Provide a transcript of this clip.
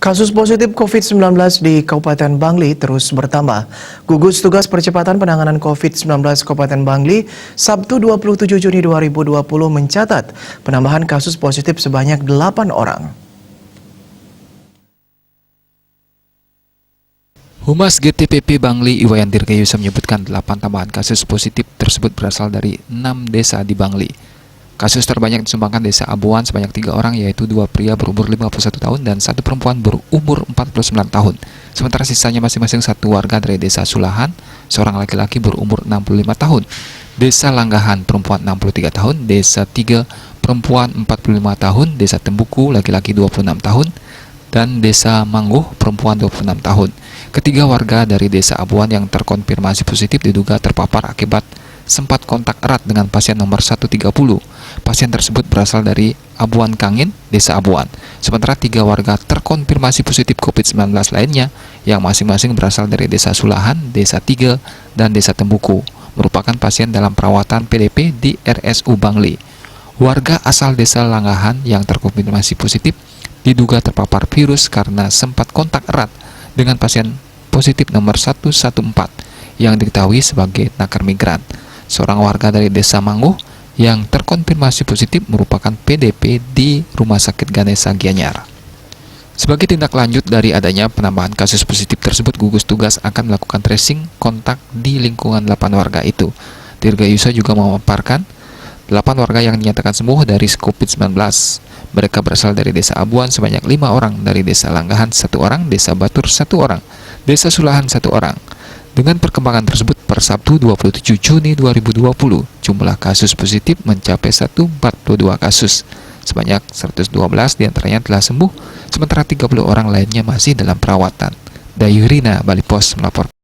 Kasus positif COVID-19 di Kabupaten Bangli terus bertambah. Gugus Tugas Percepatan Penanganan COVID-19 Kabupaten Bangli, Sabtu 27 Juni 2020 mencatat penambahan kasus positif sebanyak 8 orang. Humas GTPP Bangli Iwayan Dirgayusa menyebutkan 8 tambahan kasus positif tersebut berasal dari 6 desa di Bangli. Kasus terbanyak disumbangkan desa Abuan sebanyak 3 orang, yaitu 2 pria berumur 51 tahun dan 1 perempuan berumur 49 tahun. Sementara sisanya masing-masing 1 warga dari desa Sulahan, seorang laki-laki berumur 65 tahun, desa Langgahan perempuan 63 tahun, desa 3 perempuan 45 tahun, desa Tembuku laki-laki 26 tahun, dan desa Mangguh perempuan 26 tahun. Ketiga warga dari desa Abuan yang terkonfirmasi positif diduga terpapar akibat sempat kontak erat dengan pasien nomor 130. Pasien tersebut berasal dari Abuan Kangin, desa Abuan. Sementara 3 warga terkonfirmasi positif COVID-19 lainnya yang masing-masing berasal dari desa Sulahan, desa 3, dan desa Tembuku, merupakan pasien dalam perawatan PDP di RSU Bangli. Warga asal desa Langgahan yang terkonfirmasi positif diduga terpapar virus karena sempat kontak erat dengan pasien positif nomor 114 yang diketahui sebagai nakar migran. Seorang warga dari desa Mangguh yang terkonfirmasi positif merupakan PDP di Rumah Sakit Ganesha Gianyar. Sebagai tindak lanjut dari adanya penambahan kasus positif tersebut, gugus tugas akan melakukan tracing kontak di lingkungan 8 warga itu. Dirgayusa juga memaparkan 8 warga yang dinyatakan sembuh dari COVID-19. Mereka berasal dari desa Abuan sebanyak 5 orang, dari desa Langgahan 1 orang, desa Batur 1 orang, desa Sulahan 1 orang. Dengan perkembangan tersebut, per Sabtu 27 Juni 2020, jumlah kasus positif mencapai 142 kasus. Sebanyak 112 diantaranya telah sembuh, sementara 30 orang lainnya masih dalam perawatan. Dayurina, Bali Pos melaporkan.